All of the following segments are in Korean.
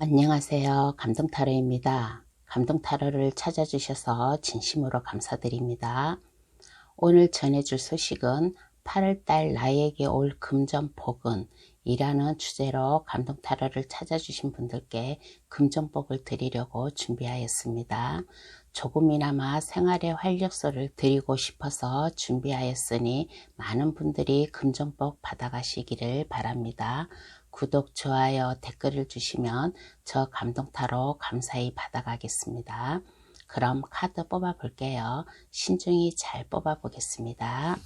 안녕하세요. 감동타로입니다. 감동타로를 찾아주셔서 진심으로 감사드립니다. 오늘 전해줄 소식은 8월달 나에게 올 금전복은 이라는 주제로 감동타로를 찾아주신 분들께 금전복을 드리려고 준비하였습니다. 조금이나마 생활의 활력소를 드리고 싶어서 준비하였으니 많은 분들이 금전복 받아가시기를 바랍니다. 구독, 좋아요, 댓글을 주시면 저 감동타로 감사히 받아가겠습니다. 그럼 카드 뽑아 볼게요. 신중히 잘 뽑아 보겠습니다.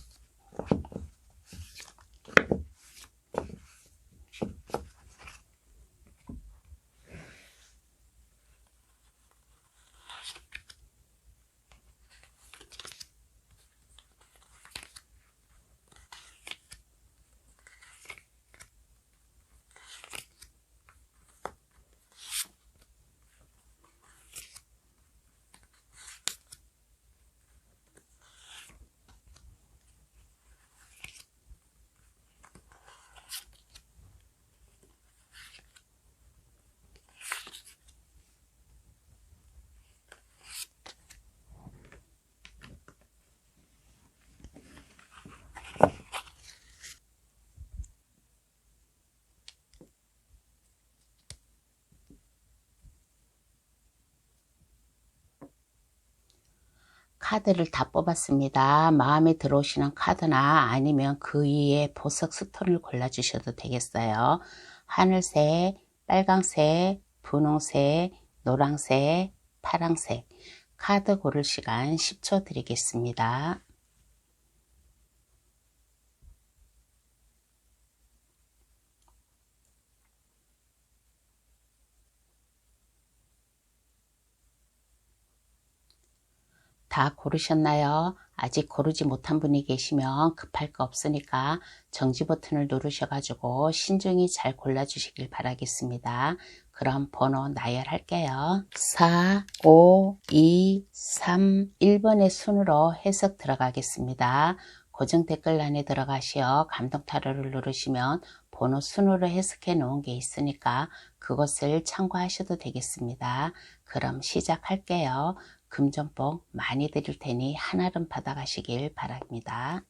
카드를 다 뽑았습니다. 마음에 들어오시는 카드나 아니면 그 위에 보석 스톤을 골라주셔도 되겠어요. 하늘색, 빨강색, 분홍색, 노란색, 파란색 카드 고를 시간 10초 드리겠습니다. 다 고르셨나요? 아직 고르지 못한 분이 계시면 급할 거 없으니까 정지 버튼을 누르셔가지고 신중히 잘 골라주시길 바라겠습니다. 그럼 번호 나열할게요. 4, 5, 2, 3, 1번의 순으로 해석 들어가겠습니다. 고정 댓글란에 들어가시어 감동타로를 누르시면 번호 순으로 해석해 놓은 게 있으니까 그것을 참고하셔도 되겠습니다. 그럼 시작할게요. 금전복 많이 드릴 테니 한알은 받아가시길 바랍니다.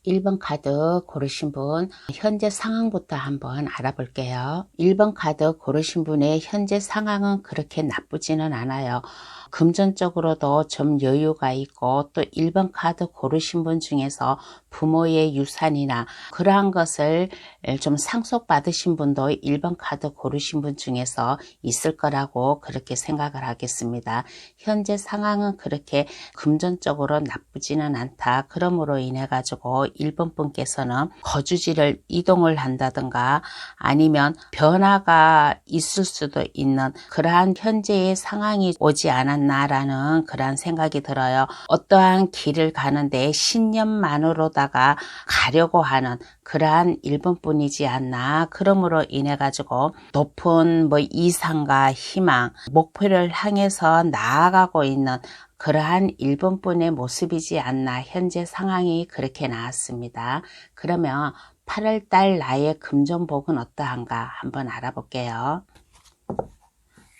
1번 카드 고르신 분 현재 상황부터 한번 알아볼게요. 1번 카드 고르신 분의 현재 상황은 그렇게 나쁘지는 않아요. 금전적으로도 좀 여유가 있고 또 1번 카드 고르신 분 중에서 부모의 유산이나 그러한 것을 좀 상속받으신 분도 1번 카드 고르신 분 중에서 있을 거라고 그렇게 생각을 하겠습니다. 현재 상황은 그렇게 금전적으로 나쁘지는 않다. 그러므로 인해 가지고 1번 분께서는 거주지를 이동을 한다든가 아니면 변화가 있을 수도 있는 그러한 현재의 상황이 오지 않았나라는 그러한 생각이 들어요. 어떠한 길을 가는데 신념만으로다가 가려고 하는 그러한 1번 분이지 않나. 그러므로 인해 가지고 높은 이상과 희망, 목표를 향해서 나아가고 있는 그러한 1번 분의 모습이지 않나. 현재 상황이 그렇게 나왔습니다. 그러면 8월달 나의 금전복은 어떠한가 한번 알아볼게요.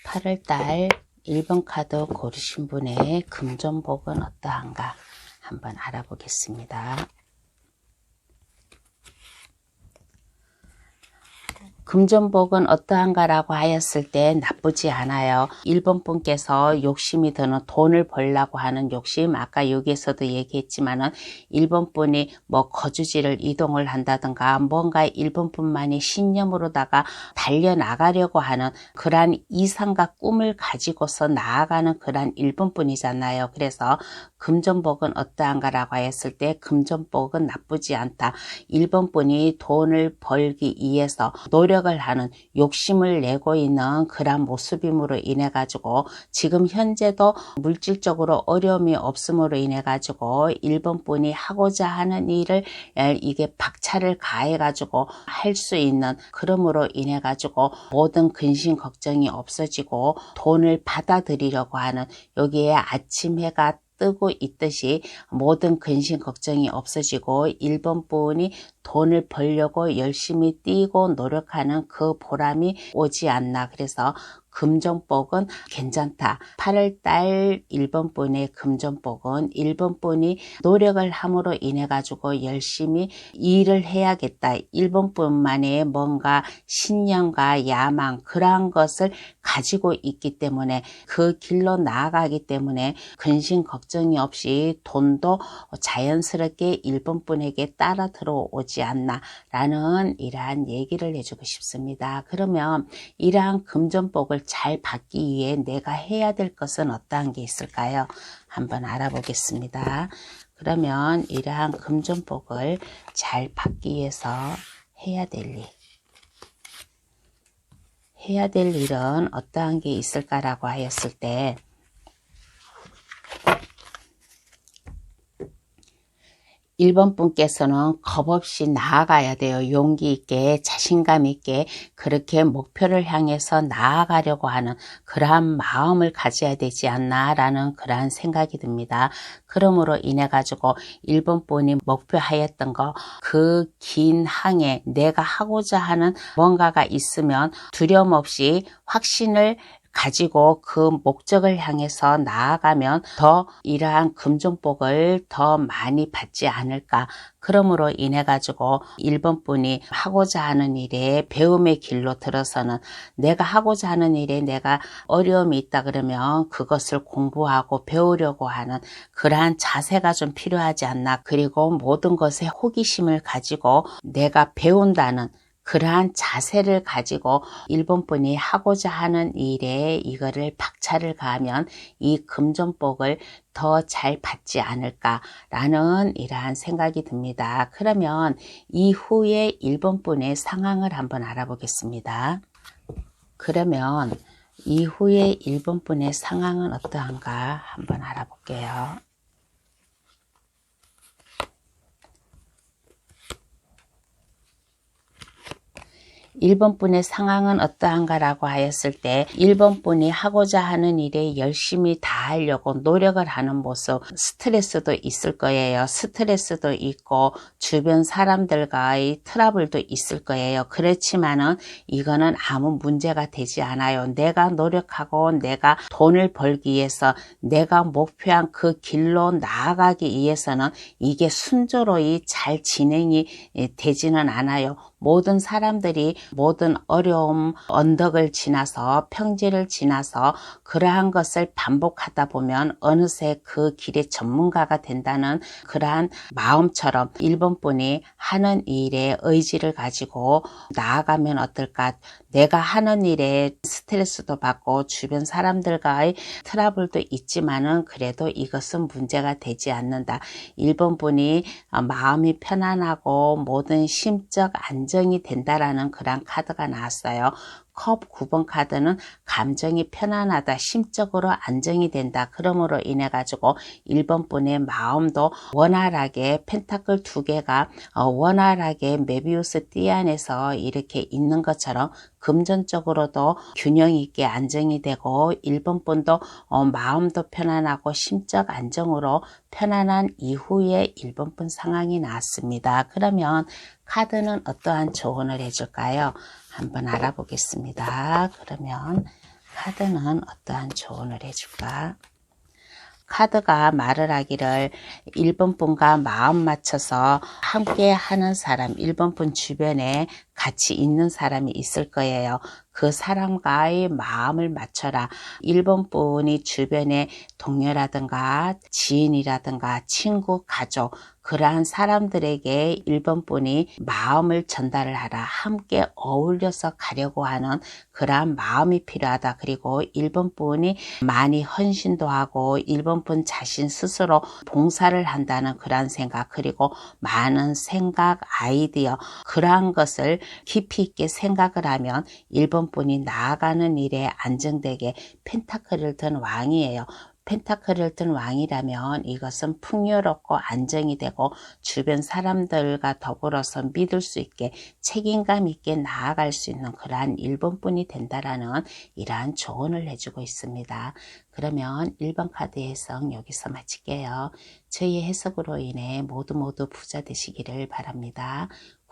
8월달 1번 카드 고르신 분의 금전복은 어떠한가 한번 알아보겠습니다. 금전복은 어떠한가라고 하였을 때 나쁘지 않아요. 1번 분께서 욕심이 드는 돈을 벌려고 하는 욕심, 아까 여기에서도 얘기했지만은 1번 분이 거주지를 이동을 한다든가 뭔가 1번 분만의 신념으로다가 달려나가려고 하는 그러한 이상과 꿈을 가지고서 나아가는 그러한 1번 분이잖아요. 그래서 금전복은 어떠한가라고 하였을 때 금전복은 나쁘지 않다. 1번 분이 돈을 벌기 위해서 노력을 하는 욕심을 내고 있는 그런 모습임으로 인해 가지고 지금 현재도 물질적으로 어려움이 없음으로 인해 가지고 1번 분이 하고자 하는 일을 이게 박차를 가해 가지고 할 수 있는 그러므로 인해 가지고 모든 근심 걱정이 없어지고 돈을 받아들이려고 하는 여기에 아침 해가 뜨고 있듯이 모든 근심 걱정이 없어지고 1번 분이 돈을 벌려고 열심히 뛰고 노력하는 그 보람이 오지 않나. 그래서 금전복은 괜찮다. 8월달 1번 분의 금전복은 1번 분이 노력을 함으로 인해 가지고 열심히 일을 해야겠다. 1번 분만의 뭔가 신념과 야망 그러한 것을 가지고 있기 때문에 그 길로 나아가기 때문에 근심 걱정이 없이 돈도 자연스럽게 1번 분에게 따라 들어오지 않나 라는 이러한 얘기를 해주고 싶습니다. 그러면 이러한 금전복을 잘 받기 위해 내가 해야 될 것은 어떠한 게 있을까요? 한번 알아보겠습니다. 그러면 이러한 금전복을 잘 받기 위해서 해야 될 일은 어떠한 게 있을까라고 하였을 때 1번 분께서는 겁없이 나아가야 돼요. 용기 있게 자신감 있게 그렇게 목표를 향해서 나아가려고 하는 그러한 마음을 가져야 되지 않나 라는 그러한 생각이 듭니다. 그러므로 인해 가지고 1번 분이 목표하였던 거 그 긴 항해 내가 하고자 하는 뭔가가 있으면 두려움 없이 확신을 가지고 그 목적을 향해서 나아가면 더 이러한 금전복을 더 많이 받지 않을까. 그러므로 인해 가지고 1번 분이 하고자 하는 일에 배움의 길로 들어서는 내가 하고자 하는 일에 내가 어려움이 있다 그러면 그것을 공부하고 배우려고 하는 그러한 자세가 좀 필요하지 않나. 그리고 모든 것에 호기심을 가지고 내가 배운다는 그러한 자세를 가지고 1번 분이 하고자 하는 일에 이거를 박차를 가하면 이 금전복을 더 잘 받지 않을까라는 이러한 생각이 듭니다. 그러면 이후에 1번 분의 상황을 한번 알아보겠습니다. 그러면 이후에 1번 분의 상황은 어떠한가 한번 알아볼게요. 1번 분의 상황은 어떠한가라고 하였을 때 1번 분이 하고자 하는 일에 열심히 다하려고 노력을 하는 모습 스트레스도 있을 거예요. 스트레스도 있고 주변 사람들과의 트러블도 있을 거예요. 그렇지만은 이거는 아무 문제가 되지 않아요. 내가 노력하고 내가 돈을 벌기 위해서 내가 목표한 그 길로 나아가기 위해서는 이게 순조로이 잘 진행이 되지는 않아요. 모든 사람들이 모든 어려움, 언덕을 지나서 평지를 지나서 그러한 것을 반복하다 보면 어느새 그 길의 전문가가 된다는 그러한 마음처럼 1번 분이 하는 일에 의지를 가지고 나아가면 어떨까. 내가 하는 일에 스트레스도 받고 주변 사람들과의 트러블도 있지만은 그래도 이것은 문제가 되지 않는다. 1번 분이 마음이 편안하고 모든 심적 안정이 된다라는 그런 카드가 나왔어요. 컵 9번 카드는 감정이 편안하다, 심적으로 안정이 된다. 그러므로 인해 가지고 1번 분의 마음도 원활하게 펜타클 2개가 원활하게 메비우스 띠 안에서 이렇게 있는 것처럼 금전적으로도 균형 있게 안정이 되고 1번 분도 마음도 편안하고 심적 안정으로 편안한 이후에 1번 분 상황이 나왔습니다. 그러면 카드는 어떠한 조언을 해줄까요? 한번 알아보겠습니다. 그러면 카드는 어떠한 조언을 해줄까? 카드가 말을 하기를 1번 분과 마음 맞춰서 함께 하는 사람, 1번 분 주변에 같이 있는 사람이 있을 거예요. 그 사람과의 마음을 맞춰라. 1번 분이 주변에 동료라든가 지인이라든가 친구, 가족 그러한 사람들에게 1번 분이 마음을 전달을 하라. 함께 어울려서 가려고 하는 그러한 마음이 필요하다. 그리고 1번 분이 많이 헌신도 하고 1번 분 자신 스스로 봉사를 한다는 그러한 생각, 그리고 많은 생각, 아이디어 그러한 것을 깊이 있게 생각을 하면 1번 분이 나아가는 일에 안정되게 펜타클을 든 왕이에요. 펜타클을 든 왕이라면 이것은 풍요롭고 안정이 되고 주변 사람들과 더불어서 믿을 수 있게 책임감 있게 나아갈 수 있는 그러한 1번 분이 된다라는 이러한 조언을 해주고 있습니다. 그러면 1번 카드 해석 여기서 마칠게요. 저희의 해석으로 인해 모두 부자 되시기를 바랍니다.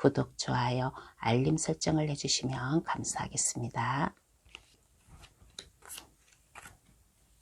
구독, 좋아요, 알림 설정을 해주시면 감사하겠습니다.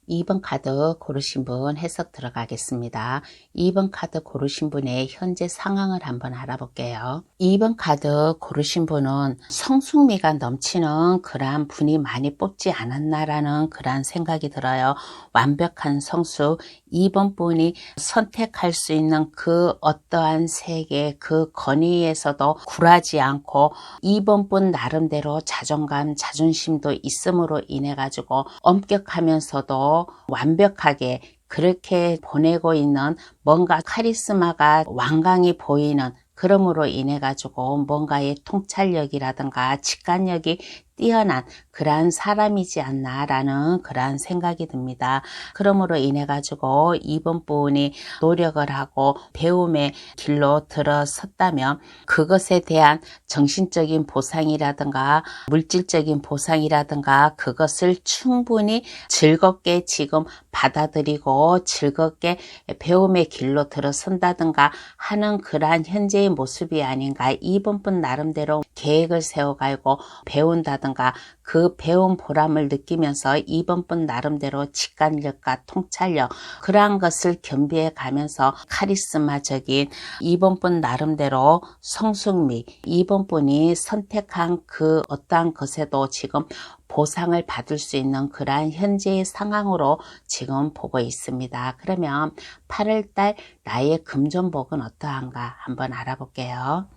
2번 카드 고르신 분 해석 들어가겠습니다. 2번 카드 고르신 분의 현재 상황을 한번 알아볼게요. 2번 카드 고르신 분은 성숙미가 넘치는 그러한 분이 많이 뽑지 않았나라는 그러한 생각이 들어요. 완벽한 성숙, 2번 분이 선택할 수 있는 그 어떠한 세계, 그 건의에서도 굴하지 않고 2번 분 나름대로 자존감, 자존심도 있음으로 인해 가지고 엄격하면서도 완벽하게 그렇게 보내고 있는 뭔가 카리스마가 완강히 보이는, 그러므로 인해 가지고 뭔가의 통찰력이라든가 직관력이 뛰어난 그러한 사람이지 않나라는 그러한 생각이 듭니다. 그러므로 인해 가지고 2번 분이 노력을 하고 배움의 길로 들어섰다면 그것에 대한 정신적인 보상이라든가 물질적인 보상이라든가 그것을 충분히 즐겁게 지금 받아들이고 즐겁게 배움의 길로 들어선다든가 하는 그러한 현재의 모습이 아닌가. 2번 분 나름대로 계획을 세워가지고 배운다든가 그 배운 보람을 느끼면서 2번 분 나름대로 직관력과 통찰력, 그러한 것을 겸비해 가면서 카리스마적인 2번 분 나름대로 성숙미, 2번 분이 선택한 그 어떠한 것에도 지금 보상을 받을 수 있는 그러한 현재의 상황으로 지금 보고 있습니다. 그러면 8월달 나의 금전복은 어떠한가 한번 알아볼게요.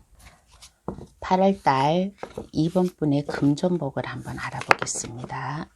8월달 2번 분의 금전복을 한번 알아보겠습니다.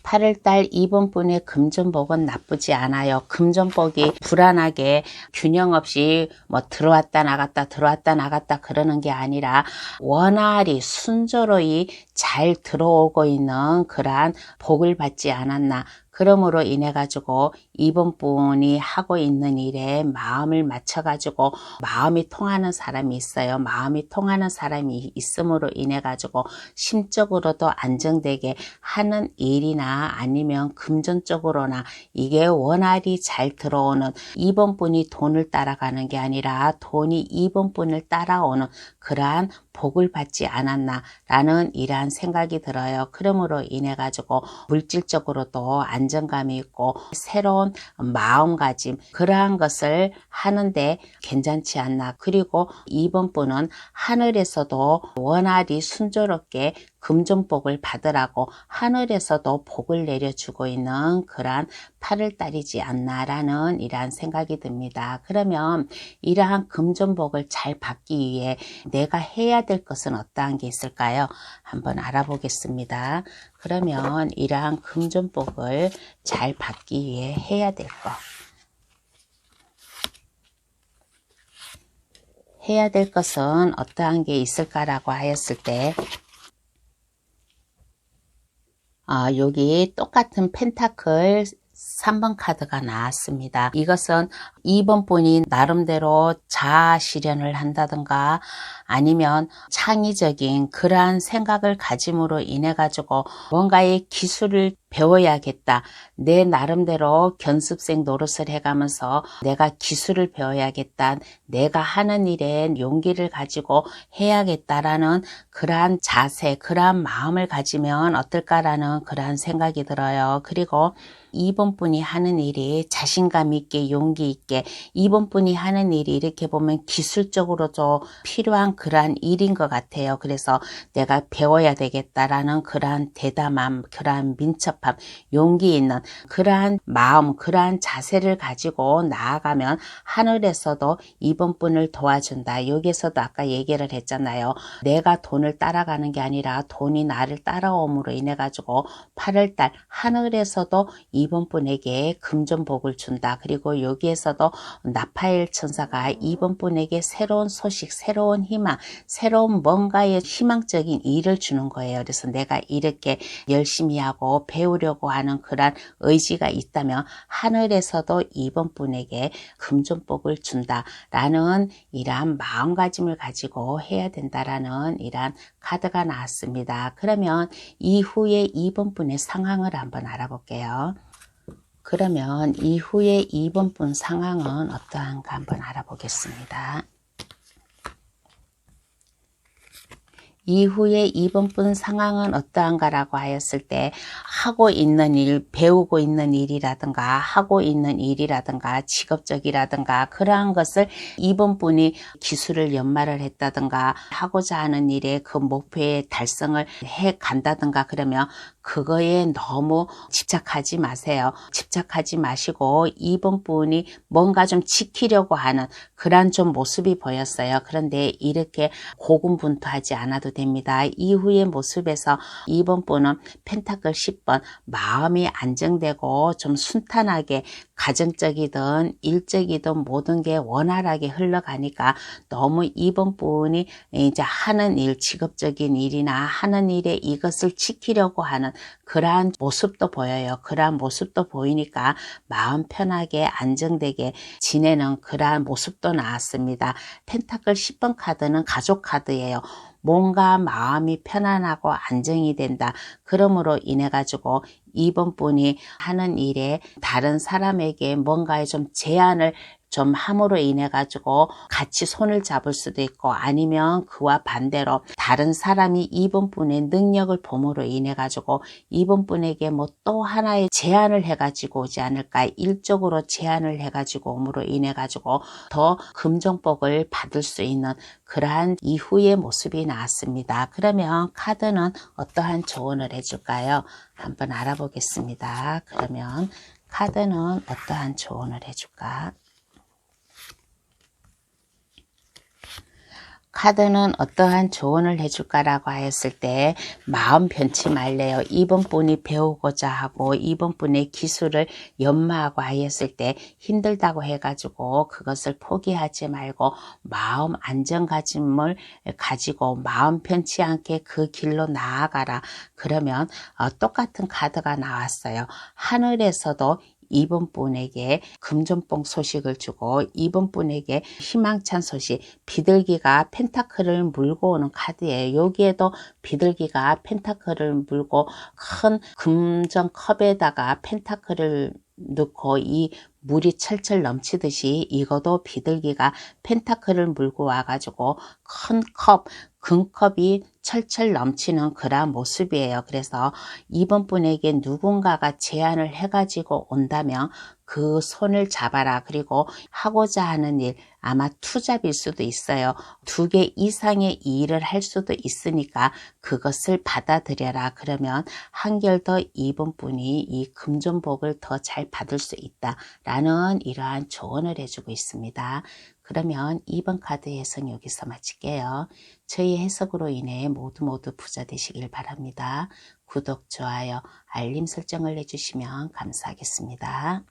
8월달 2번 분의 금전복은 나쁘지 않아요. 금전복이 불안하게 균형 없이 뭐 들어왔다 나갔다 그러는 게 아니라 원활히 순조로이 잘 들어오고 있는 그러한 복을 받지 않았나. 그러므로 인해 가지고 2번 분이 하고 있는 일에 마음을 맞춰 가지고 마음이 통하는 사람이 있어요. 마음이 통하는 사람이 있음으로 인해 가지고 심적으로도 안정되게 하는 일이나 아니면 금전적으로나 이게 원활히 잘 들어오는, 2번 분이 돈을 따라가는 게 아니라 돈이 2번 분을 따라오는 그러한 복을 받지 않았나 라는 이러한 생각이 들어요. 그러므로 인해 가지고 물질적으로도 안정감이 있고 새로운 마음가짐, 그러한 것을 하는데 괜찮지 않나. 그리고 2번 분은 하늘에서도 원활히 순조롭게 금전복을 받으라고 하늘에서도 복을 내려주고 있는 그러한 8월달이지 않나라는 이러한 생각이 듭니다. 그러면 이러한 금전복을 잘 받기 위해 내가 해야 될 것은 어떠한 게 있을까요? 한번 알아보겠습니다. 그러면 이러한 금전복을 잘 받기 위해 해야 될 것. 해야 될 것은 어떠한 게 있을까라고 하였을 때 여기 똑같은 펜타클 3번 카드가 나왔습니다. 이것은 2번 분이 나름대로 자아 실현을 한다든가 아니면 창의적인 그러한 생각을 가짐으로 인해 가지고 뭔가의 기술을 배워야겠다. 내 나름대로 견습생 노릇을 해가면서 내가 기술을 배워야겠다. 내가 하는 일에 용기를 가지고 해야겠다라는 그러한 자세, 그러한 마음을 가지면 어떨까라는 그러한 생각이 들어요. 그리고 2번 분이 하는 일이 자신감 있게 용기 있게, 2번 분이 하는 일이 이렇게 보면 기술적으로도 필요한 그러한 일인 것 같아요. 그래서 내가 배워야 되겠다라는 그러한 대담함, 그러한 민첩함, 용기 있는 그러한 마음, 그러한 자세를 가지고 나아가면 하늘에서도 2번 분을 도와준다. 여기에서도 아까 얘기를 했잖아요. 내가 돈을 따라가는 게 아니라 돈이 나를 따라옴으로 인해 가지고 8월달 하늘에서도 2번 분에게 금전복을 준다. 그리고 여기에서도 나파엘 천사가 2번 분에게 새로운 소식, 새로운 희망, 새로운 뭔가의 희망적인 일을 주는 거예요. 그래서 내가 이렇게 열심히 하고 배우려고 하는 그런 의지가 있다면 하늘에서도 2번 분에게 금전복을 준다라는 이러한 마음가짐을 가지고 해야 된다라는 이러한 카드가 나왔습니다. 그러면 이후에 2번 분의 상황을 한번 알아볼게요. 그러면 이후에 2번 분 상황은 어떠한가 한번 알아보겠습니다. 이후에 2번 분 상황은 어떠한가라고 하였을 때 하고 있는 일, 배우고 있는 일이라든가 하고 있는 일이라든가 직업적이라든가 그러한 것을 2번 분이 기술을 연마를 했다든가 하고자 하는 일에 그 목표에 달성을 해 간다든가 그러면 그거에 너무 집착하지 마세요. 집착하지 마시고 2번 분이 뭔가 좀 지키려고 하는 그런 좀 모습이 보였어요. 그런데 이렇게 고군분투하지 않아도 됩니다. 이후의 모습에서 2번 분은 펜타클 10번 마음이 안정되고 좀 순탄하게 가정적이든 일적이든 모든 게 원활하게 흘러가니까 너무 2번 분이 이제 하는 일, 직업적인 일이나 하는 일에 이것을 지키려고 하는 그러한 모습도 보여요. 그러한 모습도 보이니까 마음 편하게 안정되게 지내는 그러한 모습도 나왔습니다. 펜타클 10번 카드는 가족 카드예요. 뭔가 마음이 편안하고 안정이 된다. 그러므로 인해 가지고 2번 분이 하는 일에 다른 사람에게 뭔가에 좀 제한을 좀 함으로 인해 가지고 같이 손을 잡을 수도 있고 아니면 그와 반대로 다른 사람이 2번 분의 능력을 봄으로 인해 가지고 2번 분에게 뭐 또 하나의 제안을 해 가지고 오지 않을까, 일적으로 제안을 해 가지고 옴으로 인해 가지고 더 금전복을 받을 수 있는 그러한 이후의 모습이 나왔습니다. 그러면 카드는 어떠한 조언을 해줄까요? 한번 알아보겠습니다. 그러면 카드는 어떠한 조언을 해줄까? 카드는 어떠한 조언을 해줄까라고 하였을 때 마음 변치 말래요. 2번 분이 배우고자 하고 2번 분의 기술을 연마하고 하였을 때 힘들다고 해가지고 그것을 포기하지 말고 마음 안정감을 가지고 마음 편치 않게 그 길로 나아가라. 그러면 똑같은 카드가 나왔어요. 하늘에서도 2번 분에게 금전봉 소식을 주고 2번 분에게 희망찬 소식, 비둘기가 펜타클을 물고 오는 카드예요. 여기에도 비둘기가 펜타클을 물고 큰 금전 컵에다가 펜타클을 넣고 이 물이 철철 넘치듯이 이것도 비둘기가 펜타클을 물고 와가지고 큰 컵, 금컵이 철철 넘치는 그러한 모습이에요. 그래서 2번 분에게 누군가가 제안을 해가지고 온다면 그 손을 잡아라. 그리고 하고자 하는 일, 아마 투잡일 수도 있어요. 2개 이상의 일을 할 수도 있으니까 그것을 받아들여라. 그러면 한결 더 2번 분이 이 금전복을 더 잘 받을 수 있다라는 이러한 조언을 해주고 있습니다. 그러면 2번 카드 해석 여기서 마칠게요. 저희 해석으로 인해 모두 부자 되시길 바랍니다. 구독, 좋아요, 알림 설정을 해주시면 감사하겠습니다.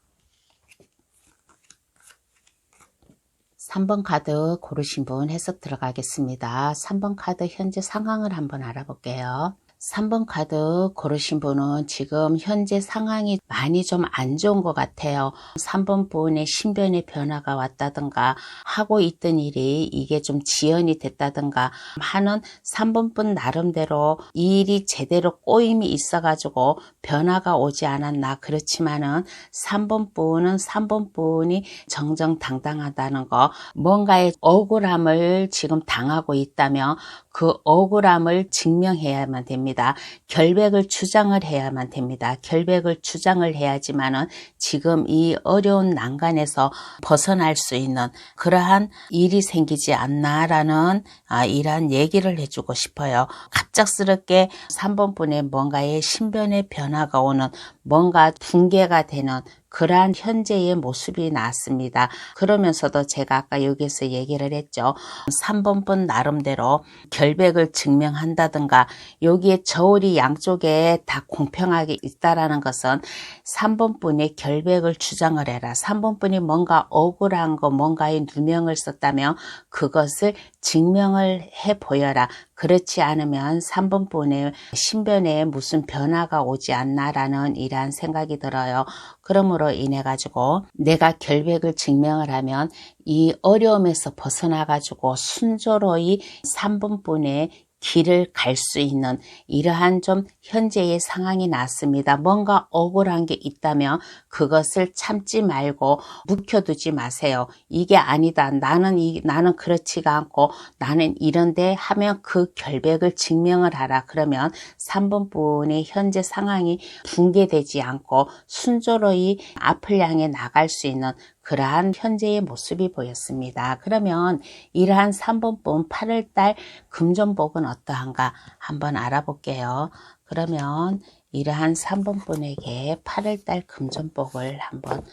3번 카드 고르신 분 해석 들어가겠습니다. 3번 카드 현재 상황을 한번 알아볼게요. 3번 카드 고르신 분은 지금 현재 상황이 많이 좀 안 좋은 것 같아요. 3번 분의 신변의 변화가 왔다든가 하고 있던 일이 이게 좀 지연이 됐다든가 하는 3번 분 나름대로 이 일이 제대로 꼬임이 있어가지고 변화가 오지 않았나. 그렇지만은 3번 분은 3번 분이 정정당당하다는 거, 뭔가의 억울함을 지금 당하고 있다면 그 억울함을 증명해야만 됩니다. 결백을 주장을 해야만 됩니다. 결백을 주장을 해야지만은 지금 이 어려운 난간에서 벗어날 수 있는 그러한 일이 생기지 않나라는 이러한 얘기를 해주고 싶어요. 갑작스럽게 3번 분의 뭔가의 신변의 변화가 오는, 뭔가 붕괴가 되는 그러한 현재의 모습이 나왔습니다. 그러면서도 제가 아까 여기서 얘기를 했죠. 3번 분 나름대로 결백을 증명한다든가 여기에 저울이 양쪽에 다 공평하게 있다라는 것은 3번 분이 결백을 주장을 해라. 3번 분이 뭔가 억울한 거 뭔가의 누명을 썼다면 그것을 증명을 해 보여라. 그렇지 않으면 3번 분의 신변에 무슨 변화가 오지 않나라는 이러한 생각이 들어요. 그러므로 인해 가지고 내가 결백을 증명을 하면 이 어려움에서 벗어나 가지고 순조로이 3번 분의 길을 갈 수 있는 이러한 좀 현재의 상황이 났습니다. 뭔가 억울한 게 있다면 그것을 참지 말고 묵혀두지 마세요. 이게 아니다. 나는 그렇지가 않고 나는 이런데 하면 그 결백을 증명을 하라. 그러면 3번 분의 현재 상황이 붕괴되지 않고 순조로이 앞을 향해 나갈 수 있는 그러한 현재의 모습이 보였습니다. 그러면 이러한 3번 분 8월달 금전복은 어떠한가 한번 알아볼게요. 그러면 이러한 3번 분에게 8월달 금전복을 한번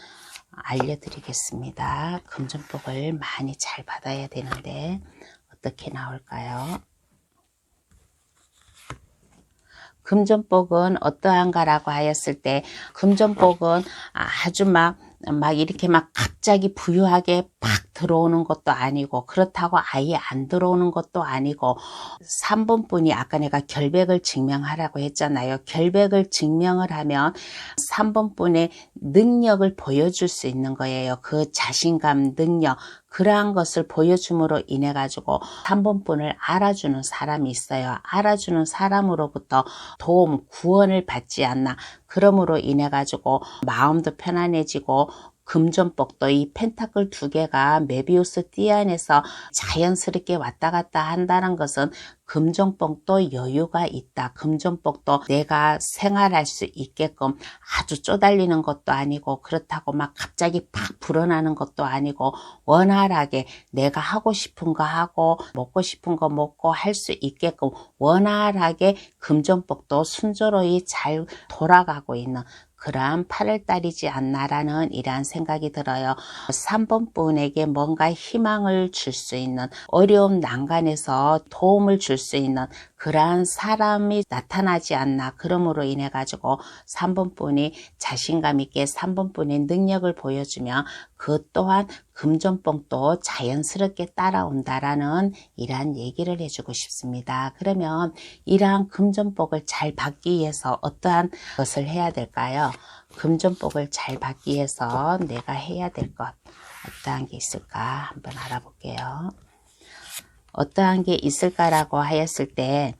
알려드리겠습니다. 금전복을 많이 잘 받아야 되는데 어떻게 나올까요? 금전복은 어떠한가라고 하였을 때 금전복은 아주 막 이렇게 막 갑자기 부유하게 팍 들어오는 것도 아니고 그렇다고 아예 안 들어오는 것도 아니고 3번 분이 아까 내가 결백을 증명하라고 했잖아요. 결백을 증명을 하면 3번 분의 능력을 보여줄 수 있는 거예요. 그 자신감, 능력 그러한 것을 보여줌으로 인해 가지고 3번 분을 알아주는 사람이 있어요. 알아주는 사람으로부터 도움, 구원을 받지 않나. 그러므로 인해 가지고 마음도 편안해지고 금전복도 이 펜타클 두 개가 메비우스 띠 안에서 자연스럽게 왔다 갔다 한다는 것은 금전복도 여유가 있다. 금전복도 내가 생활할 수 있게끔 아주 쪼달리는 것도 아니고 그렇다고 막 갑자기 팍 불어나는 것도 아니고 원활하게 내가 하고 싶은 거 하고 먹고 싶은 거 먹고 할 수 있게끔 원활하게 금전복도 순조로이 잘 돌아가고 있는 그러한 8월달이지 않나라는 이러한 생각이 들어요. 3번 분에게 뭔가 희망을 줄 수 있는 어려움 난간에서 도움을 줄 수 있는 그러한 사람이 나타나지 않나. 그러므로 인해 가지고 3번 분이 자신감 있게 3번 분의 능력을 보여주면 그 또한 금전복도 자연스럽게 따라온다라는 이러한 얘기를 해주고 싶습니다. 그러면 이러한 금전복을 잘 받기 위해서 어떠한 것을 해야 될까요? 금전복을 잘 받기 위해서 내가 해야 될 것 어떠한 게 있을까 한번 알아볼게요. 어떠한 게 있을까라고 하였을 때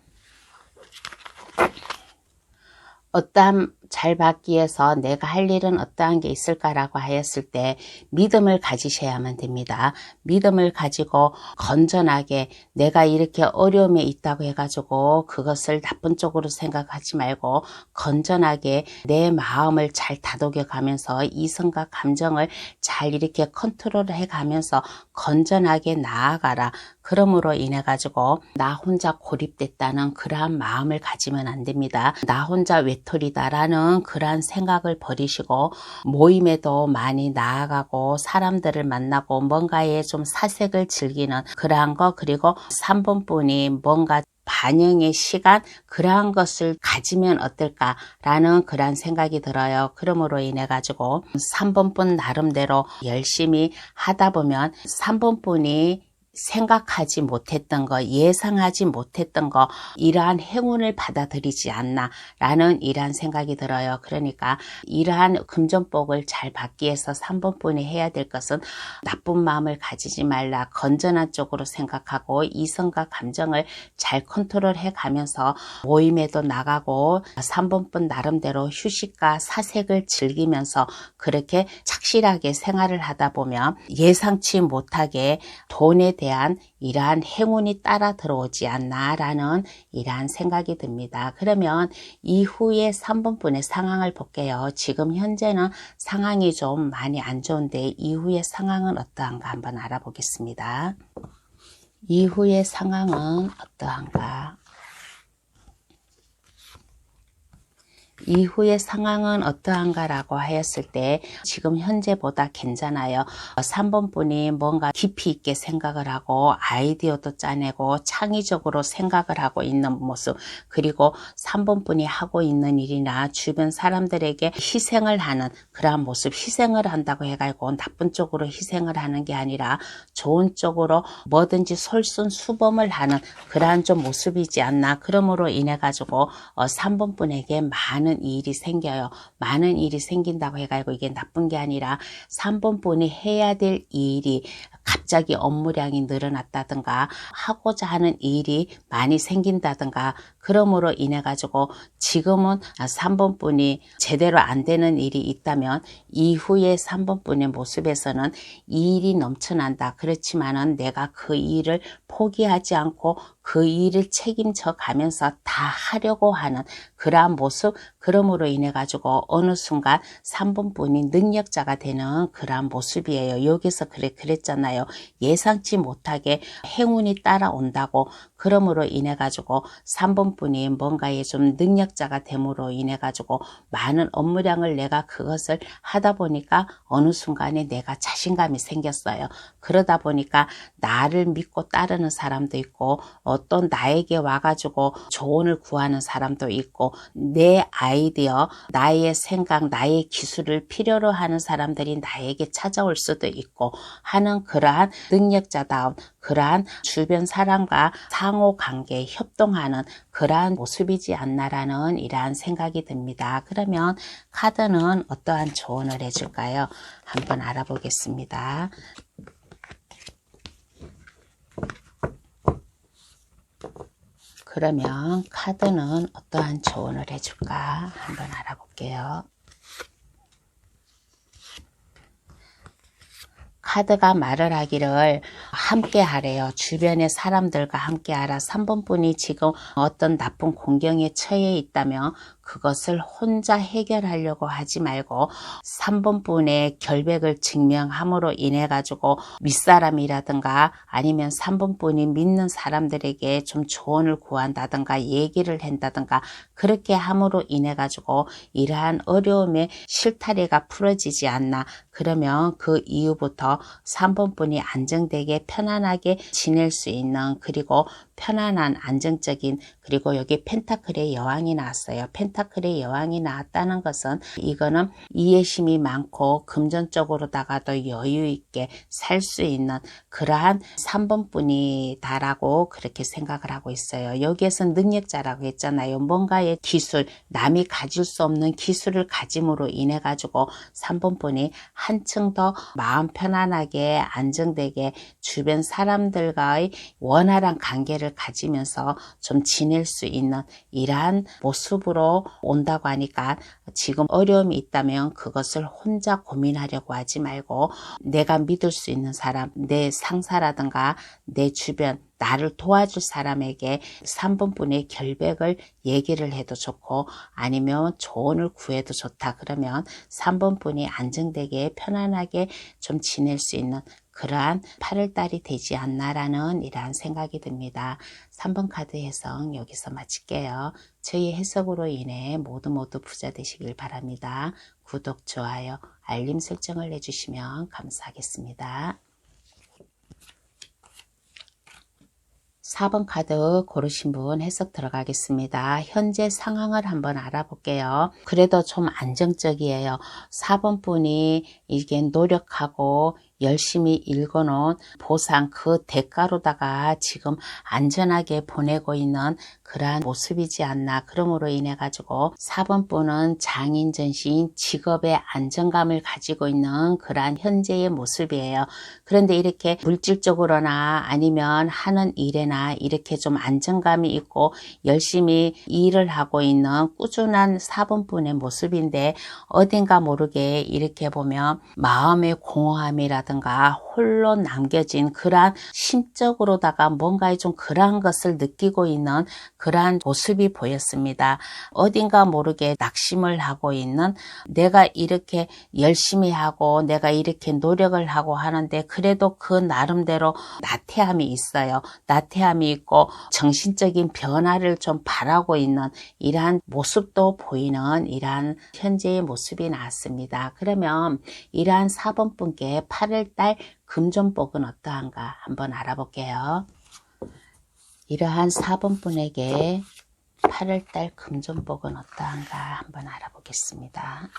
어떠한 잘 받기 위해서 내가 할 일은 어떠한 게 있을까라고 하였을 때 믿음을 가지셔야만 됩니다. 믿음을 가지고 건전하게 내가 이렇게 어려움에 있다고 해가지고 그것을 나쁜 쪽으로 생각하지 말고 건전하게 내 마음을 잘 다독여 가면서 이성과 감정을 잘 이렇게 컨트롤해 가면서 건전하게 나아가라. 그러므로 인해 가지고 나 혼자 고립됐다는 그러한 마음을 가지면 안 됩니다. 나 혼자 외톨이다라는 그러한 생각을 버리시고 모임에도 많이 나아가고 사람들을 만나고 뭔가에 좀 사색을 즐기는 그러한 거 그리고 3번 분이 뭔가 반영의 시간 그러한 것을 가지면 어떨까라는 그러한 생각이 들어요. 그러므로 인해 가지고 3번 분 나름대로 열심히 하다 보면 3번 분이 생각하지 못했던 거, 예상하지 못했던 거, 이러한 행운을 받아들이지 않나 라는 이러한 생각이 들어요. 그러니까 이러한 금전복을 잘 받기 위해서 3번 분이 해야 될 것은 나쁜 마음을 가지지 말라. 건전한 쪽으로 생각하고 이성과 감정을 잘 컨트롤해 가면서 모임에도 나가고 3번 분 나름대로 휴식과 사색을 즐기면서 그렇게 착실하게 생활을 하다 보면 예상치 못하게 돈에 대한 이러한 행운이 따라 들어오지 않나라는 이러한 생각이 듭니다. 그러면 이후에 3번 분의 상황을 볼게요. 지금 현재는 상황이 좀 많이 안 좋은데 이후의 상황은 어떠한가 한번 알아보겠습니다. 이후의 상황은 어떠한가? 이후의 상황은 어떠한가라고 하였을 때 지금 현재보다 괜찮아요. 3번 분이 뭔가 깊이 있게 생각을 하고 아이디어도 짜내고 창의적으로 생각을 하고 있는 모습, 그리고 3번 분이 하고 있는 일이나 주변 사람들에게 희생을 하는 그러한 모습, 희생을 한다고 해가지고 나쁜 쪽으로 희생을 하는 게 아니라 좋은 쪽으로 뭐든지 솔선수범을 하는 그러한 좀 모습이지 않나. 그러므로 인해 가지고 3번 분에게 많은 일이 생겨요. 많은 일이 생긴다고 해가지고 이게 나쁜 게 아니라 3번 분이 해야 될 일이 갑자기 업무량이 늘어났다든가 하고자 하는 일이 많이 생긴다든가, 그러므로 인해 가지고 지금은 3번 분이 제대로 안 되는 일이 있다면 이후에 3번 분의 모습에서는 일이 넘쳐난다. 그렇지만은 내가 그 일을 포기하지 않고 그 일을 책임져 가면서 다 하려고 하는 그러한 모습, 그러므로 인해 가지고 어느 순간 3번 분이 능력자가 되는 그러한 모습이에요. 여기서 그랬잖아요. 예상치 못하게 행운이 따라온다고. 그러므로 인해 가지고 3번 분이 뭔가에 좀 능력자가 됨으로 인해 가지고 많은 업무량을 내가 그것을 하다 보니까 어느 순간에 내가 자신감이 생겼어요. 그러다 보니까 나를 믿고 따르는 사람도 있고 또 나에게 와가지고 조언을 구하는 사람도 있고 내 아이디어, 나의 생각, 나의 기술을 필요로 하는 사람들이 나에게 찾아올 수도 있고 하는 그러한 능력자다운 그러한 주변 사람과 상호관계 협동하는 그러한 모습이지 않나라는 이러한 생각이 듭니다. 그러면 카드는 어떠한 조언을 해줄까요? 한번 알아보겠습니다. 그러면 카드는 어떠한 조언을 해줄까 한번 알아볼게요. 카드가 말을 하기를 함께 하래요. 주변의 사람들과 함께 하라. 3번 분이 지금 어떤 나쁜 공경에 처해 있다면 그것을 혼자 해결하려고 하지 말고 3번 분의 결백을 증명함으로 인해 가지고 윗사람이라든가 아니면 3번 분이 믿는 사람들에게 좀 조언을 구한다든가 얘기를 한다든가 그렇게 함으로 인해 가지고 이러한 어려움의 실타래가 풀어지지 않나. 그러면 그 이후부터 3번 분이 안정되게 편안하게 지낼 수 있는, 그리고 편안한 안정적인, 그리고 여기 펜타클의 여왕이 나왔어요. 펜타클의 여왕이 나왔다는 것은 이거는 이해심이 많고 금전적으로다가도 여유 있게 살 수 있는 그러한 3번 분이다라고 그렇게 생각을 하고 있어요. 여기에서 능력자라고 했잖아요. 뭔가의 기술, 남이 가질 수 없는 기술을 가짐으로 인해 가지고 3번 분이 한층 더 마음 편안하게 안정되게 주변 사람들과의 원활한 관계를 가지면서 좀 지낼 수 있는 이러한 모습으로 온다고 하니까 지금 어려움이 있다면 그것을 혼자 고민하려고 하지 말고 내가 믿을 수 있는 사람, 내 상사라든가 내 주변 나를 도와줄 사람에게 3번 분의 결백을 얘기를 해도 좋고 아니면 조언을 구해도 좋다. 그러면 3번 분이 안정되게 편안하게 좀 지낼 수 있는 그러한 8월달이 되지 않나라는 이러한 생각이 듭니다. 3번 카드 해석 여기서 마칠게요. 저희 해석으로 인해 모두 부자 되시길 바랍니다. 구독, 좋아요, 알림 설정을 해주시면 감사하겠습니다. 4번 카드 고르신 분 해석 들어가겠습니다. 현재 상황을 한번 알아볼게요. 그래도 좀 안정적이에요. 4번 분이 이게 노력하고 열심히 읽어놓은 보상 그 대가로다가 지금 안전하게 보내고 있는 그러한 모습이지 않나. 그러므로 인해 가지고 4번 분은 장인 전신 직업의 안정감을 가지고 있는 그러한 현재의 모습이에요. 그런데 이렇게 물질적으로나 아니면 하는 일에나 이렇게 좀 안정감이 있고 열심히 일을 하고 있는 꾸준한 4번 분의 모습인데 어딘가 모르게 이렇게 보면 마음의 공허함이라든가 혼자라든가 홀로 남겨진 그러한 심적으로다가 뭔가 좀 그러한 것을 느끼고 있는 그러한 모습이 보였습니다. 어딘가 모르게 낙심을 하고 있는, 내가 이렇게 열심히 하고 내가 이렇게 노력을 하고 하는데 그래도 그 나름대로 나태함이 있어요. 나태함이 있고 정신적인 변화를 좀 바라고 있는 이러한 모습도 보이는 이러한 현재의 모습이 나왔습니다. 그러면 이러한 4번 분께 8월달 금전복은 어떠한가 한번 알아볼게요. 이러한 4번 분에게 8월달 금전복은 어떠한가 한번 알아보겠습니다.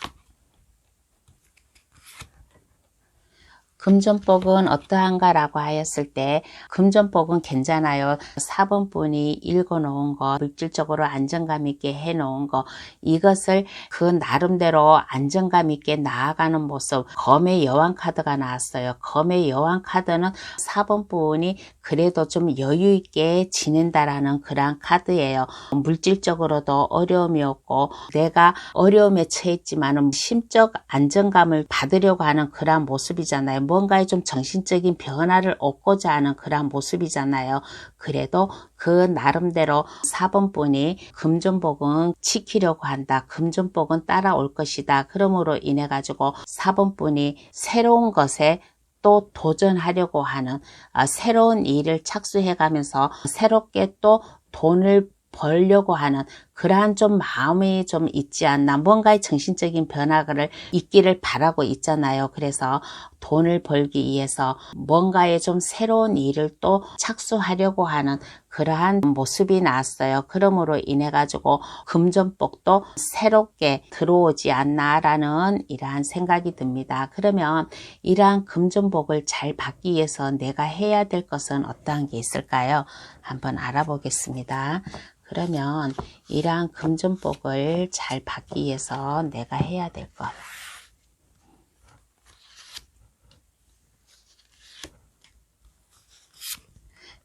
금전복은 어떠한가 라고 하였을 때 금전복은 괜찮아요. 4번 분이 읽어놓은 거, 물질적으로 안정감 있게 해놓은 거, 이것을 그 나름대로 안정감 있게 나아가는 모습. 검의 여왕 카드가 나왔어요. 검의 여왕 카드는 4번 분이 그래도 좀 여유 있게 지낸다라는 그러한 카드예요. 물질적으로도 어려움이 없고 내가 어려움에 처했지만 심적 안정감을 받으려고 하는 그러한 모습이잖아요. 뭔가에 좀 정신적인 변화를 얻고자 하는 그러한 모습이잖아요. 그래도 그 나름대로 4번 분이 금전복은 지키려고 한다. 금전복은 따라올 것이다. 그러므로 인해 가지고 4번 분이 새로운 것에 또 도전하려고 하는, 새로운 일을 착수해 가면서 새롭게 또 돈을 벌려고 하는 그러한 좀 마음이 좀 있지 않나, 뭔가의 정신적인 변화를 있기를 바라고 있잖아요. 그래서 돈을 벌기 위해서 뭔가의 좀 새로운 일을 또 착수하려고 하는 그러한 모습이 나왔어요. 그러므로 인해 가지고 금전복도 새롭게 들어오지 않나라는 이러한 생각이 듭니다. 그러면 이러한 금전복을 잘 받기 위해서 내가 해야 될 것은 어떠한 게 있을까요? 한번 알아보겠습니다. 그러면 이러한 금전복을 잘 받기 위해서 내가 해야 될 것.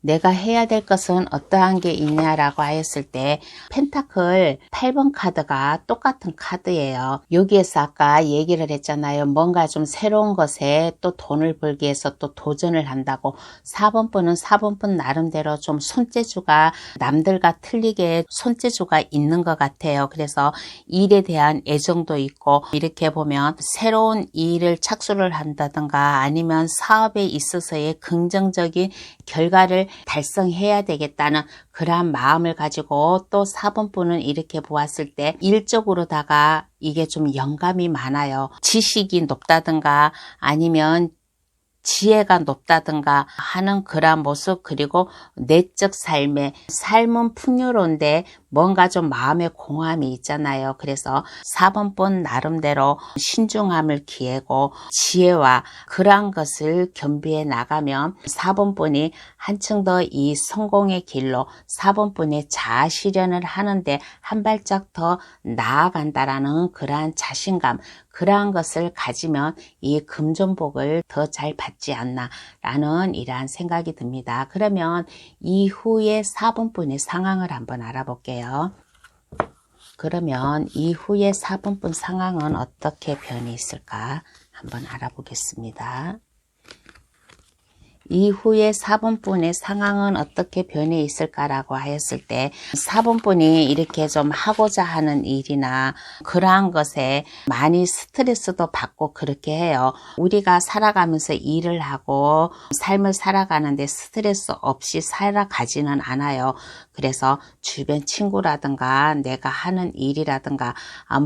내가 해야 될 것은 어떠한 게 있냐라고 하였을 때 펜타클 8번 카드가 똑같은 카드예요. 여기에서 아까 얘기를 했잖아요. 뭔가 좀 새로운 것에 또 돈을 벌기 위해서 또 도전을 한다고. 4번 분은 4번 분 나름대로 좀 손재주가 남들과 틀리게 손재주가 있는 것 같아요. 그래서 일에 대한 애정도 있고, 이렇게 보면 새로운 일을 착수를 한다든가 아니면 사업에 있어서의 긍정적인 결과를 달성해야 되겠다는 그러한 마음을 가지고, 또 4번 분은 이렇게 보았을 때 일적으로다가 이게 좀 영감이 많아요. 지식이 높다든가 아니면 지혜가 높다든가 하는 그러한 모습, 그리고 내적 삶은 풍요로운데 뭔가 좀 마음의 공허함이 있잖아요. 그래서 4번 분 나름대로 신중함을 기하고 지혜와 그러한 것을 겸비해 나가면 4번 분이 한층 더 이 성공의 길로 4번 분의 자아 실현을 하는데 한 발짝 더 나아간다라는 그러한 자신감, 그러한 것을 가지면 이 금전복을 더 잘 받지 않나 라는 이러한 생각이 듭니다. 그러면 이후에 4번 분의 상황을 한번 알아볼게요. 그러면 이후에 4번 분 상황은 어떻게 변이 있을까 한번 알아보겠습니다. 이후에 4번 분의 상황은 어떻게 변해 있을까라고 하였을 때 4번 분이 이렇게 좀 하고자 하는 일이나 그러한 것에 많이 스트레스도 받고 그렇게 해요. 우리가 살아가면서 일을 하고 삶을 살아가는데 스트레스 없이 살아가지는 않아요. 그래서 주변 친구라든가 내가 하는 일이라든가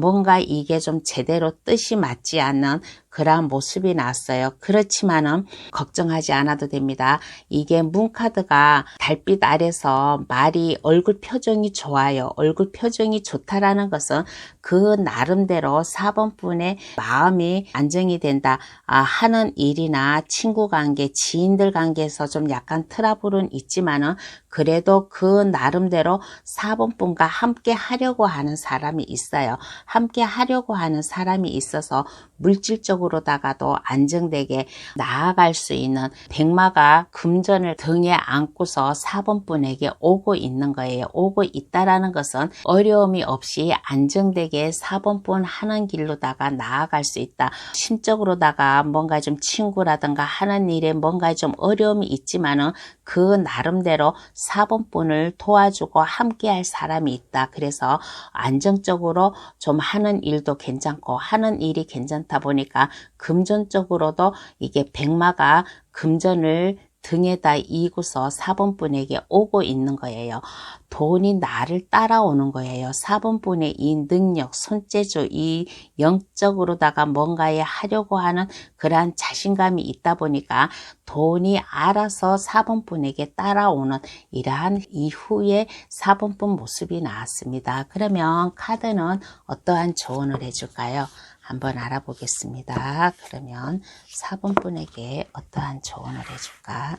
뭔가 이게 좀 제대로 뜻이 맞지 않는 그러한 모습이 났어요. 그렇지만은 걱정하지 않아도 됩니다. 이게 문카드가 달빛 아래서 말이 얼굴 표정이 좋아요. 얼굴 표정이 좋다라는 것은 그 나름대로 4번 분의 마음이 안정이 된다 하는 일이나 친구 관계, 지인들 관계에서 좀 약간 트러블은 있지만은 그래도 그 나름대로 4번 분과 함께 하려고 하는 사람이 있어요. 함께 하려고 하는 사람이 있어서 물질적으로다가도 안정되게 나아갈 수 있는 백마가 금전을 등에 안고서 4번분에게 오고 있는 거예요. 오고 있다라는 것은 어려움이 없이 안정되게 4번분 하는 길로다가 나아갈 수 있다. 심적으로다가 뭔가 좀 친구라든가 하는 일에 뭔가 좀 어려움이 있지만은 그 나름대로 4번분을 도와주고 함께 할 사람이 있다. 그래서 안정적으로 좀 하는 일도 괜찮고 하는 일이 괜찮다 보니까 금전적으로도 이게 백마가 금전을 등에다 이고서 4번분에게 오고 있는 거예요. 돈이 나를 따라오는 거예요. 4번분의 이 능력, 손재주, 이 영적으로다가 뭔가에 하려고 하는 그러한 자신감이 있다 보니까 돈이 알아서 4번분에게 따라오는 이러한 이후에 4번분 모습이 나왔습니다. 그러면 카드는 어떠한 조언을 해줄까요? 한번 알아보겠습니다. 그러면 4번분에게 어떠한 조언을 해줄까?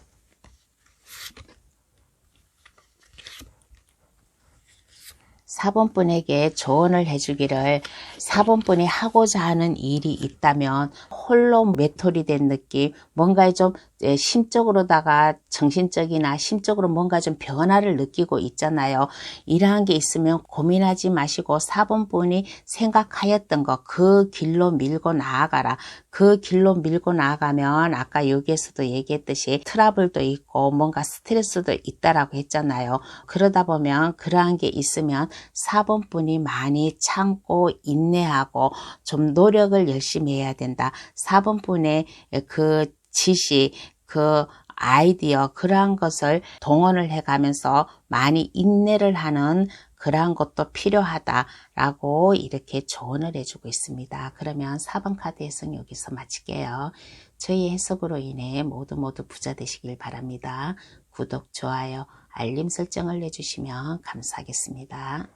4번분에게 조언을 해주기를 4번분이 하고자 하는 일이 있다면 홀로 외톨이 된 느낌, 뭔가 좀 심적으로다가 정신적이나 심적으로 뭔가 좀 변화를 느끼고 있잖아요. 이러한 게 있으면 고민하지 마시고 4번분이 생각하였던 거 그 길로 밀고 나아가라. 그 길로 밀고 나아가면 아까 여기에서도 얘기했듯이 트러블도 있고 뭔가 스트레스도 있다라고 했잖아요. 그러다 보면 그러한 게 있으면 4번분이 많이 참고 인내하고 좀 노력을 열심히 해야 된다. 4번분의 그 지식, 그 아이디어 그러한 것을 동원을 해가면서 많이 인내를 하는 그러한 것도 필요하다라고 이렇게 조언을 해주고 있습니다. 그러면 4번 카드 해석 여기서 마칠게요. 저희 해석으로 인해 모두 부자 되시길 바랍니다. 구독, 좋아요, 알림 설정을 해주시면 감사하겠습니다.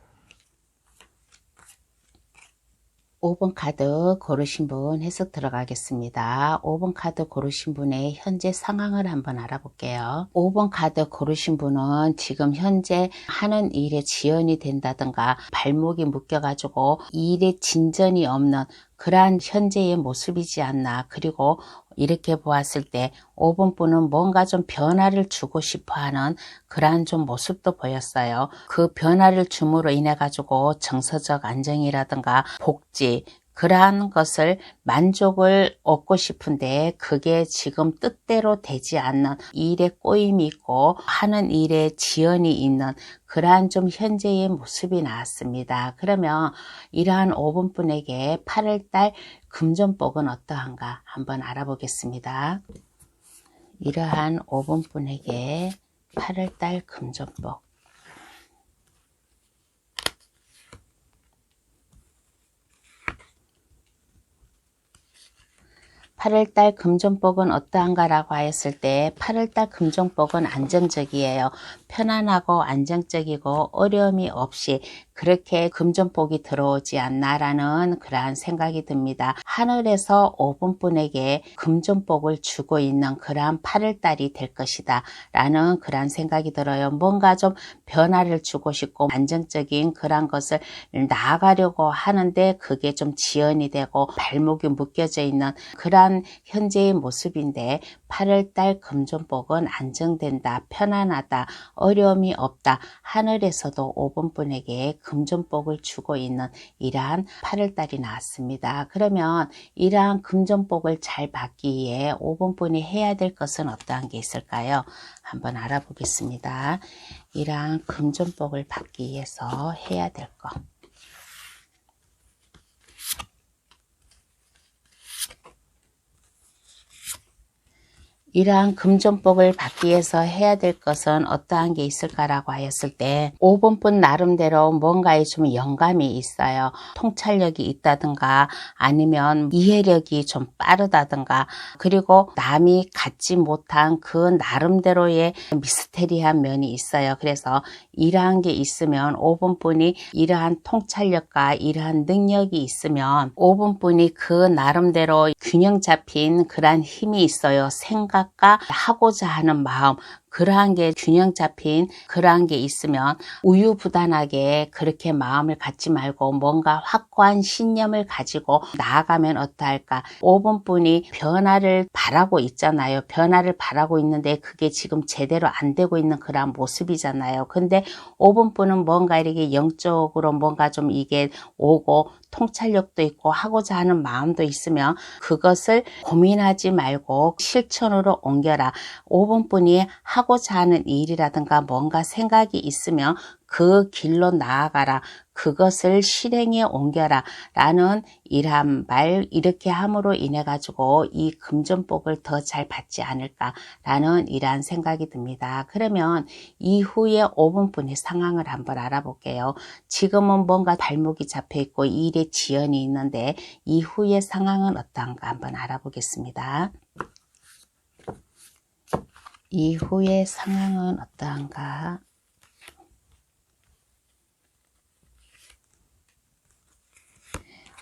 5번 카드 고르신 분 해석 들어가겠습니다. 5번 카드 고르신 분의 현재 상황을 한번 알아볼게요. 5번 카드 고르신 분은 지금 현재 하는 일에 지연이 된다든가 발목이 묶여가지고 일에 진전이 없는 그러한 현재의 모습이지 않나. 그리고 이렇게 보았을 때 5번 분은 뭔가 좀 변화를 주고 싶어하는 그러한 좀 모습도 보였어요. 그 변화를 줌으로 인해 가지고 정서적 안정이라든가 복지 그러한 것을 만족을 얻고 싶은데 그게 지금 뜻대로 되지 않는 일에 꼬임이 있고 하는 일에 지연이 있는 그러한 좀 현재의 모습이 나왔습니다. 그러면 이러한 5번 분에게 8월달 금전복은 어떠한가 한번 알아보겠습니다. 이러한 5번 분에게 8월달 금전복 8월달 금전복은 어떠한가라고 하였을 때 8월달 금전복은 안정적이에요. 편안하고 안정적이고 어려움이 없이 그렇게 금전복이 들어오지 않나라는 그러한 생각이 듭니다. 하늘에서 5번 분에게 금전복을 주고 있는 그러한 8월달이 될 것이다 라는 그러한 생각이 들어요. 뭔가 좀 변화를 주고 싶고 안정적인 그러한 것을 나아가려고 하는데 그게 좀 지연이 되고 발목이 묶여져 있는 그러한 현재의 모습인데 8월달 금전복은 안정된다, 편안하다, 어려움이 없다. 하늘에서도 5번 분에게 금전복을 주고 있는 이러한 8월달이 나왔습니다. 그러면 이러한 금전복을 잘 받기 위해 5번 분이 해야 될 것은 어떠한 게 있을까요? 한번 알아보겠습니다. 이러한 금전복을 받기 위해서 해야 될 것. 이러한 금전복을 받기 위해서 해야 될 것은 어떠한 게 있을까라고 하였을 때 5번 분 나름대로 뭔가에 좀 영감이 있어요. 통찰력이 있다든가 아니면 이해력이 좀 빠르다든가 그리고 남이 갖지 못한 그 나름대로의 미스테리한 면이 있어요. 그래서 이러한 게 있으면 5번 분이 이러한 통찰력과 이러한 능력이 있으면 5번 분이 그 나름대로 균형 잡힌 그러한 힘이 있어요. 생각과 하고자 하는 마음 그러한 게 균형 잡힌 그러한 게 있으면 우유부단하게 그렇게 마음을 갖지 말고 뭔가 확고한 신념을 가지고 나아가면 어떠할까. 5번분이 변화를 바라고 있잖아요. 변화를 바라고 있는데 그게 지금 제대로 안 되고 있는 그런 모습이잖아요. 근데 5번분은 뭔가 이렇게 영적으로 뭔가 좀 이게 오고 통찰력도 있고 하고자 하는 마음도 있으면 그것을 고민하지 말고 실천으로 옮겨라. 5번분이 하고자 하는 일이라든가 뭔가 생각이 있으면 그 길로 나아가라. 그것을 실행에 옮겨라. 라는 이러한 말, 이렇게 함으로 인해 가지고 이 금전복을 더 잘 받지 않을까 라는 이러한 생각이 듭니다. 그러면 이후에 5번분의 상황을 한번 알아볼게요. 지금은 뭔가 발목이 잡혀 있고 일에 지연이 있는데 이후의 상황은 어떤가 한번 알아보겠습니다. 이후의 상황은 어떠한가?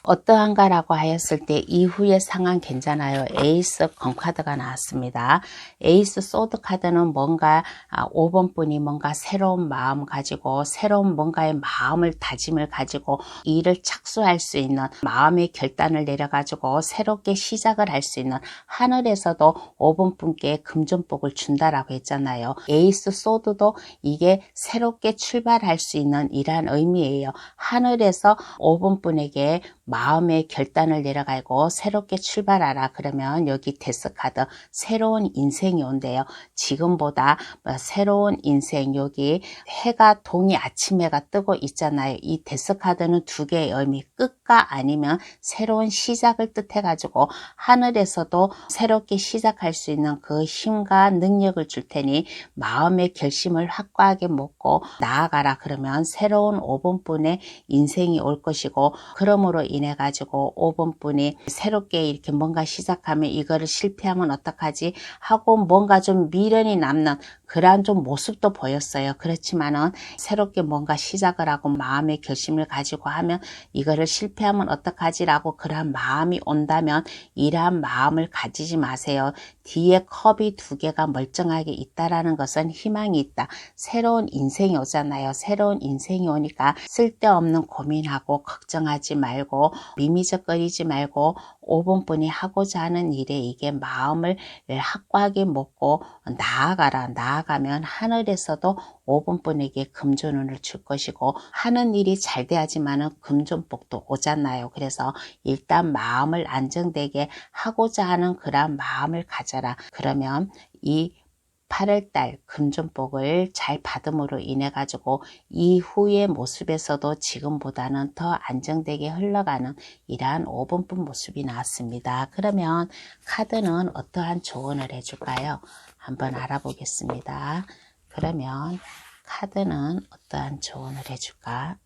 어떠한가라고 하였을 때 이후의 상황 괜찮아요. 에이스 검카드가 나왔습니다. 에이스 소드 카드는 뭔가 5번분이 뭔가 새로운 마음 가지고 새로운 뭔가의 마음을 다짐을 가지고 일을 착수할 수 있는 마음의 결단을 내려가지고 새롭게 시작을 할 수 있는 하늘에서도 5번분께 금전복을 준다라고 했잖아요. 에이스 소드도 이게 새롭게 출발할 수 있는 이러한 의미예요. 하늘에서 5번분에게 마음의 결단을 내려가고 새롭게 출발하라. 그러면 여기 데스카드 새로운 인생이 온대요. 지금보다 새로운 인생, 여기 해가 동이 아침 해가 뜨고 있잖아요. 이 데스카드는 두 개의 의미, 끝과 아니면 새로운 시작을 뜻해 가지고 하늘에서도 새롭게 시작할 수 있는 그 힘과 능력을 줄 테니 마음의 결심을 확고하게 먹고 나아가라. 그러면 새로운 5번분의 인생이 올 것이고, 그러므로 인해 가지고 5번분이 새롭게 이렇게 뭔가 시작하면 이거를 실패하면 어떡하지 하고 뭔가 좀 미련이 남는 그러한 좀 모습도 보였어요. 그렇지만은 새롭게 뭔가 시작을 하고 마음의 결심을 가지고 하면 이거를 실패하면 어떡하지라고 그러한 마음이 온다면 이러한 마음을 가지지 마세요. 뒤에 컵이 두 개가 멀쩡하게 있다라는 것은 희망이 있다. 새로운 인생이 오잖아요. 새로운 인생이 오니까 쓸데없는 고민하고 걱정하지 말고 미미적거리지 말고 5번분이 하고자 하는 일에 이게 마음을 확고하게 먹고 나아가라. 나아가면 하늘에서도 5번분에게 금전운을 줄 것이고 하는 일이 잘 돼야지만은 금전복도 오잖아요. 그래서 일단 마음을 안정되게 하고자 하는 그런 마음을 가져라. 그러면 이 8월달 금전복을 잘 받음으로 인해 가지고 이후의 모습에서도 지금보다는 더 안정되게 흘러가는 이러한 5번분 모습이 나왔습니다. 그러면 카드는 어떠한 조언을 해줄까요? 한번 알아보겠습니다. 그러면 카드는 어떠한 조언을 해줄까?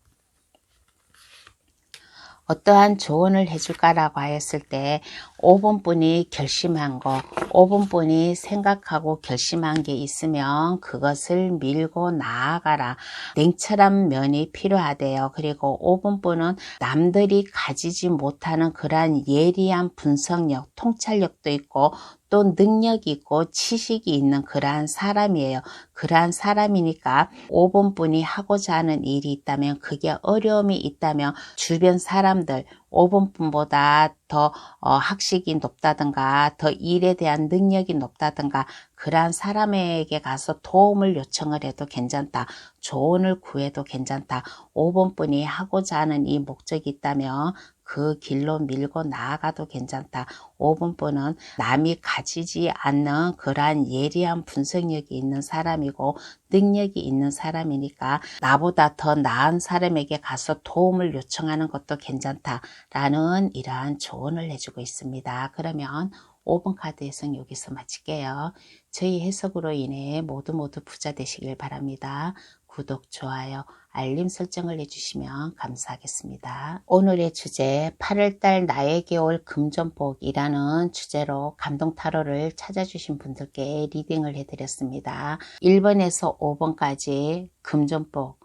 어떠한 조언을 해줄까라고 하였을 때 5번분이 결심한 거, 5번분이 생각하고 결심한 게 있으면 그것을 밀고 나아가라. 냉철한 면이 필요하대요. 그리고 5번분은 남들이 가지지 못하는 그러한 예리한 분석력, 통찰력도 있고 또 능력이 있고 지식이 있는 그러한 사람이에요. 그러한 사람이니까 5번분이 하고자 하는 일이 있다면, 그게 어려움이 있다면 주변 사람들 5번분보다 더 학식이 높다든가 더 일에 대한 능력이 높다든가 그러한 사람에게 가서 도움을 요청을 해도 괜찮다. 조언을 구해도 괜찮다. 5번분이 하고자 하는 이 목적이 있다면 그 길로 밀고 나아가도 괜찮다. 5번분은 남이 가지지 않는 그러한 예리한 분석력이 있는 사람이고 능력이 있는 사람이니까 나보다 더 나은 사람에게 가서 도움을 요청하는 것도 괜찮다라는 이러한 조언을 해주고 있습니다. 그러면 5번 카드 해석 여기서 마칠게요. 저희 해석으로 인해 모두 부자 되시길 바랍니다. 구독, 좋아요, 알림 설정을 해주시면 감사하겠습니다. 오늘의 주제 8월달 나에게 올 금전복이라는 주제로 감동타로를 찾아주신 분들께 리딩을 해드렸습니다. 1번에서 5번까지 금전복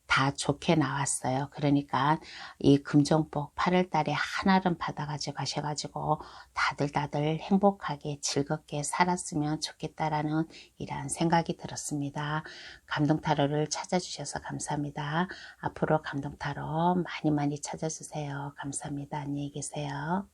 다 좋게 나왔어요. 그러니까 이 금종복 8월 달에 한알은 받아가지고 가셔가지고 다들 행복하게 즐겁게 살았으면 좋겠다라는 이러한 생각이 들었습니다. 감동타로를 찾아주셔서 감사합니다. 앞으로 감동타로 많이 찾아주세요. 감사합니다. 안녕히 계세요.